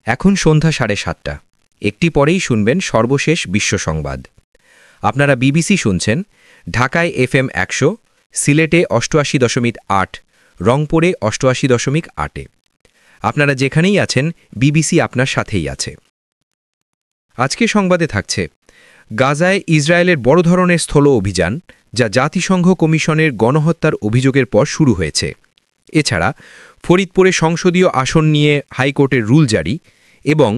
এখন সন্ধ্যা 7:30। একটি পরেই শুনবেন সর্বশেষ বিশ্ব সংবাদ। আপনারা বিবিসি শুনছেন। ঢাকায় FM 100, সিলেটে 88.8, রংপুরে 88.8। আপনারা যেখানেই আছেন, বিবিসি আপনার সাথেই আছে। আজকে সংবাদে থাকছে গাজায় ইসরায়েলের বড় ধরনের স্থল অভিযান, যা জাতিসংঘ কমিশনের গণহত্যার অভিযোগের পর শুরু হয়েছে। এছাড়া ফরিদপুরে সংসদীয় আসন নিয়ে হাইকোর্টের রুল জারি এবং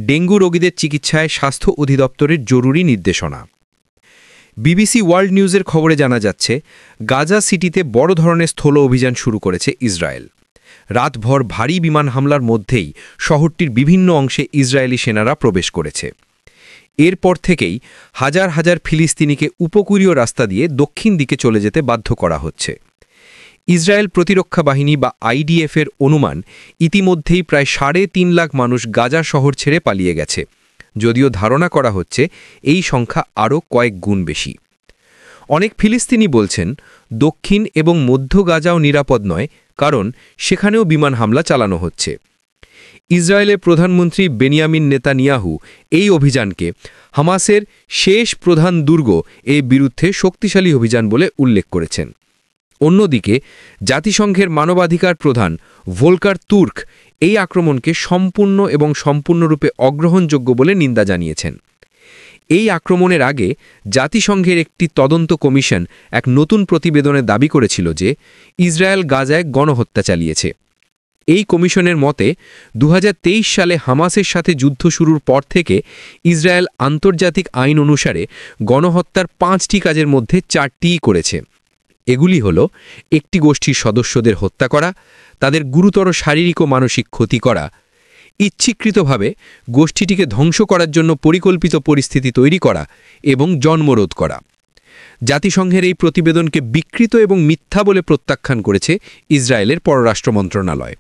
ডেঙ্গু রোগীদের চিকিৎসায় স্বাস্থ্য অধিদপ্তরের জরুরি নির্দেশনা। বিবিসি ওয়ার্ল্ড নিউজের খবরে জানা যাচ্ছে, গাজা সিটিতে বড় ধরনের স্থল অভিযান শুরু করেছে ইসরায়েল। রাতভর ভারী বিমান হামলার মধ্যেই শহরটির বিভিন্ন অংশে ইসরায়েলি সেনারা প্রবেশ করেছে। এরপর থেকেই হাজার হাজার ফিলিস্তিনিকে উপকূলীয় রাস্তা দিয়ে দক্ষিণ দিকে চলে যেতে বাধ্য করা হচ্ছে। ইসরায়েল প্রতিরক্ষা বাহিনী বা আইডিএফের অনুমান, ইতিমধ্যেই প্রায় 3.5 লাখ মানুষ গাজা শহর ছেড়ে পালিয়ে গেছে, যদিও ধারণা করা হচ্ছে এই সংখ্যা আরও কয়েক গুণ বেশি। অনেক ফিলিস্তিনি বলছেন, দক্ষিণ এবং মধ্য গাজাও নিরাপদ নয়, কারণ সেখানেও বিমান হামলা চালানো হচ্ছে। ইসরায়েলের প্রধানমন্ত্রী বেনিয়ামিন নেতানিয়াহু এই অভিযানকে হামাসের শেষ প্রধান দুর্গ এর বিরুদ্ধে শক্তিশালী অভিযান বলে উল্লেখ করেছেন। অন্যদিকে জাতিসংঘের মানবাধিকার প্রধান ভোলকার তুর্ক এই আক্রমণকে সম্পূর্ণরূপে অগ্রহণযোগ্য বলে নিন্দা জানিয়েছেন। এই আক্রমণের আগে জাতিসংঘের একটি তদন্ত কমিশন এক নতুন প্রতিবেদনে দাবি করেছিল যে ইসরায়েল গাজায় গণহত্যা চালিয়েছে। এই কমিশনের মতে 2023 সালে হামাসের সাথে যুদ্ধ শুরুর পর থেকে ইসরায়েল আন্তর্জাতিক আইন অনুসারে গণহত্যার 5টি কাজের মধ্যে 4টিই করেছে। এগুলি হল একটি গোষ্ঠীর সদস্যদের হত্যা করা, তাদের গুরুতর শারীরিক ও মানসিক ক্ষতি করা, ইচ্ছাকৃতভাবে গোষ্ঠীটিকে ধ্বংস করার জন্য পরিকল্পিত পরিস্থিতি তৈরি করা এবং জন্মরোধ করা। জাতিসংঘের এই প্রতিবেদনকে বিকৃত এবং মিথ্যা বলে প্রত্যাখ্যান করেছে ইসরায়েলের পররাষ্ট্র মন্ত্রণালয়।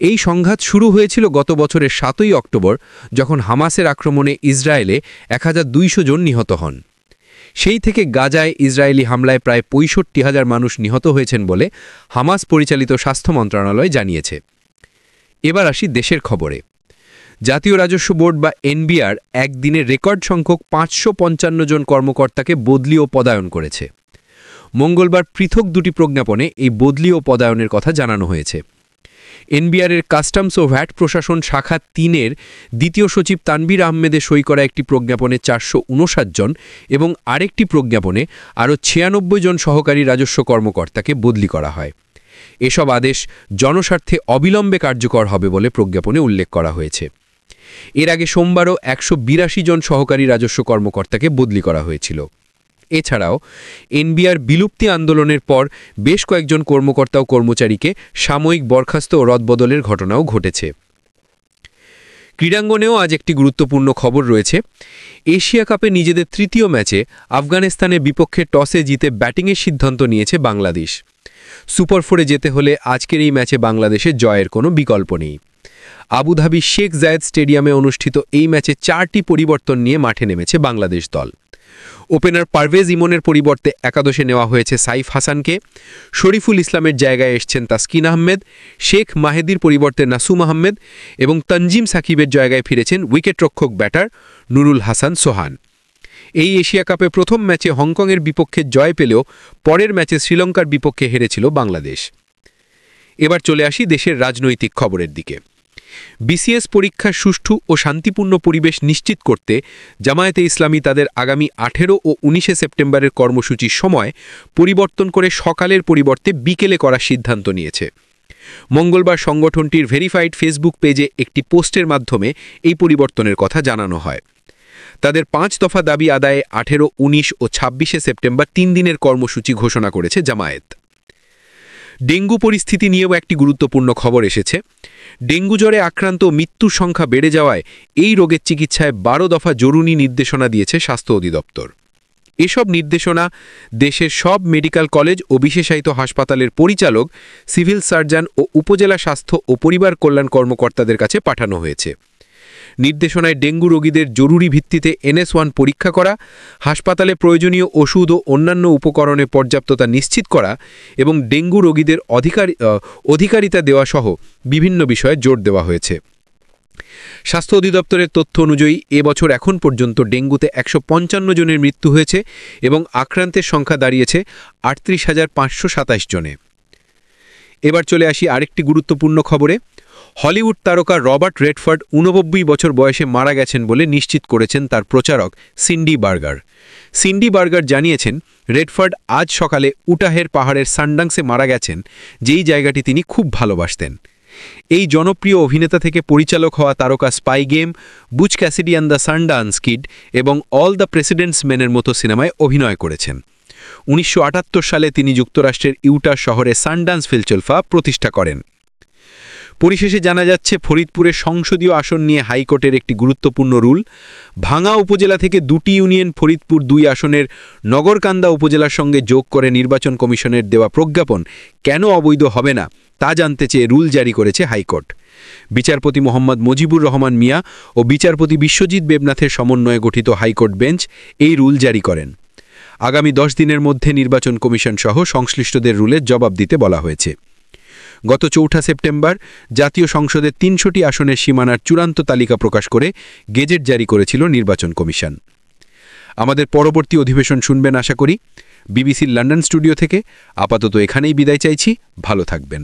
এই সংঘাত শুরু হয়েছিল গত বছরের 7ই অক্টোবর, যখন হামাসের আক্রমণে ইসরায়েলে 1200 জন নিহত হন। সেই থেকে গাজায় ইসরায়েলি হামলায় প্রায় 65,000 মানুষ নিহত হয়েছেন বলে হামাস পরিচালিত স্বাস্থ্য মন্ত্রণালয় জানিয়েছে। এবার আসি দেশের খবরে। জাতীয় রাজস্ব বোর্ড বা এনবিআর একদিনে রেকর্ড সংখ্যক 555 জন কর্মকর্তাকে বদলি ও পদায়ন করেছে। মঙ্গলবার পৃথক 2টি প্রজ্ঞাপনে এই বদলি ও পদায়নের কথা জানানো হয়েছে। এনবিআরের কাস্টমস ও ভ্যাট প্রশাসন শাখা 3-এর দ্বিতীয় সচিব তানভীর আহমেদের সই করা একটি প্রজ্ঞাপনে 459 জন এবং আরেকটি প্রজ্ঞাপনে আরও 96 জন সহকারী রাজস্ব কর্মকর্তাকে বদলি করা হয়। এসব আদেশ জনস্বার্থে অবিলম্বে কার্যকর হবে বলে প্রজ্ঞাপনে উল্লেখ করা হয়েছে। এর আগে সোমবারও 182 জন সহকারী রাজস্ব কর্মকর্তাকে বদলি করা হয়েছিল। এছাড়াও এনবিআর বিলুপ্তি আন্দোলনের পর বেশ কয়েকজন কর্মকর্তা ও কর্মচারীকে সাময়িক বরখাস্ত ও রদবদলের ঘটনাও ঘটেছে। ক্রীড়াঙ্গনেও আজ একটি গুরুত্বপূর্ণ খবর রয়েছে। এশিয়া কাপে নিজেদের তৃতীয় ম্যাচে আফগানিস্তানের বিপক্ষে টসে জিতে ব্যাটিংয়ের সিদ্ধান্ত নিয়েছে বাংলাদেশ। সুপার 4-এ যেতে হলে আজকের এই ম্যাচে বাংলাদেশের জয়ের কোনো বিকল্প নেই। আবুধাবি শেখ জায়েদ স্টেডিয়ামে অনুষ্ঠিত এই ম্যাচে 4টি পরিবর্তন নিয়ে মাঠে নেমেছে বাংলাদেশ দল। ওপেনার পারভেজ ইমনের পরিবর্তে একাদশে নেওয়া হয়েছে সাইফ হাসানকে, শরীফুল ইসলামের জায়গায় এসছেন তাসকিন আহমেদ, শেখ মাহেদির পরিবর্তে নাসুম আহমেদ এবং তানজিম সাকিবের জায়গায় ফিরেছেন উইকেটরক্ষক ব্যাটার নুরুল হাসান সোহান। এই এশিয়া কাপে প্রথম ম্যাচে হংকংয়ের বিপক্ষে জয় পেলেও পরের ম্যাচে শ্রীলঙ্কার বিপক্ষে হেরেছিল বাংলাদেশ। এবার চলে আসি দেশের রাজনৈতিক খবরের দিকে। বিসিএস পরীক্ষার সুষ্ঠু ও শান্তিপূর্ণ পরিবেশ নিশ্চিত করতে জামায়াতে ইসলামী তাদের আগামী 18 ও 19 সেপ্টেম্বরের কর্মসূচির সময় পরিবর্তন করে সকালের পরিবর্তে বিকেলে করার সিদ্ধান্ত নিয়েছে। মঙ্গলবার সংগঠনটির ভেরিফাইড ফেসবুক পেজে একটি পোস্টের মাধ্যমে এই পরিবর্তনের কথা জানানো হয়। তাদের 5 দফা দাবি আদায়ে 18, 19 ও 26 সেপ্টেম্বর 3 দিনের কর্মসূচি ঘোষণা করেছে জামায়াত। ডেঙ্গু পরিস্থিতি নিয়েও একটি গুরুত্বপূর্ণ খবর এসেছে। ডেঙ্গু জ্বরে আক্রান্ত মৃত্যুর সংখ্যা বেড়ে যাওয়ায় এই রোগের চিকিৎসায় 12 দফা জরুরি নির্দেশনা দিয়েছে স্বাস্থ্য অধিদপ্তর। এসব নির্দেশনা দেশের সব মেডিকেল কলেজ ও বিশেষায়িত হাসপাতালের পরিচালক, সিভিল সার্জন ও উপজেলা স্বাস্থ্য ও পরিবার কল্যাণ কর্মকর্তাদের কাছে পাঠানো হয়েছে। নির্দেশনায় ডেঙ্গু রোগীদের জরুরি ভিত্তিতে NS1 পরীক্ষা করা, হাসপাতালে প্রয়োজনীয় ওষুধ ও অন্যান্য উপকরণের পর্যাপ্ততা নিশ্চিত করা এবং ডেঙ্গু রোগীদের অধিকারিতা দেওয়া সহ বিভিন্ন বিষয়ে জোর দেওয়া হয়েছে। স্বাস্থ্য অধিদপ্তরের তথ্য অনুযায়ী এবছর এখন পর্যন্ত ডেঙ্গুতে 155 জনের মৃত্যু হয়েছে এবং আক্রান্তের সংখ্যা দাঁড়িয়েছে 38,527 জনে। এবার চলে আসি আরেকটি গুরুত্বপূর্ণ খবরে। হলিউড তারকা রবার্ট রেডফোর্ড 89 বছর বয়সে মারা গেছেন বলে নিশ্চিত করেছেন তার প্রচারক সিন্ডি বার্গার। সিন্ডি বার্গার জানিয়েছেন রেডফোর্ড আজ সকালে উটাহের পাহাড়ের সানডাংসে মারা গেছেন, যেই জায়গাটি তিনি খুব ভালোবাসতেন। এই জনপ্রিয় অভিনেতা থেকে পরিচালক হওয়া তারকা spy game, Butch Cassidy and the Sundance Kid এবং অল দ্য প্রেসিডেন্টস মেনের মতো সিনেমায় অভিনয় করেছেন। 1978 সালে তিনি যুক্তরাষ্ট্রের ইউটা শহরে সানডান্স ফিল্মফেস্টিভ্যাল প্রতিষ্ঠা করেন। পরিশেষে জানা যাচ্ছে ফরিদপুরের সংসদীয় আসন নিয়ে হাইকোর্টের একটি গুরুত্বপূর্ণ রুল। ভাঙা উপজেলা থেকে 2টি ইউনিয়ন ফরিদপুর 2 আসনের নগরকান্দা উপজেলার সঙ্গে যোগ করে নির্বাচন কমিশনের দেওয়া প্রজ্ঞাপন কেন অবৈধ হবে না তা জানতে চেয়ে রুল জারি করেছে হাইকোর্ট। বিচারপতি মোহাম্মদ মুজিবুর রহমান মিয়া ও বিচারপতি বিশ্বজিৎ দেবনাথের সমন্বয়ে গঠিত হাইকোর্ট বেঞ্চ এই রুল জারি করেন। আগামী 10 দিনের মধ্যে নির্বাচন কমিশন সহ সংশ্লিষ্টদের রুলের জবাব দিতে বলা হয়েছে। গত 4 সেপ্টেম্বর জাতীয় সংসদের 300টি আসনের সীমানার চূড়ান্ত তালিকা প্রকাশ করে গেজেট জারি করেছিল নির্বাচন কমিশন। আমাদের পরবর্তী অধিবেশন শুনবেন আশা করি। বিবিসির লন্ডন স্টুডিও থেকে আপাতত এখানেই বিদায় চাইছি। ভালো থাকবেন।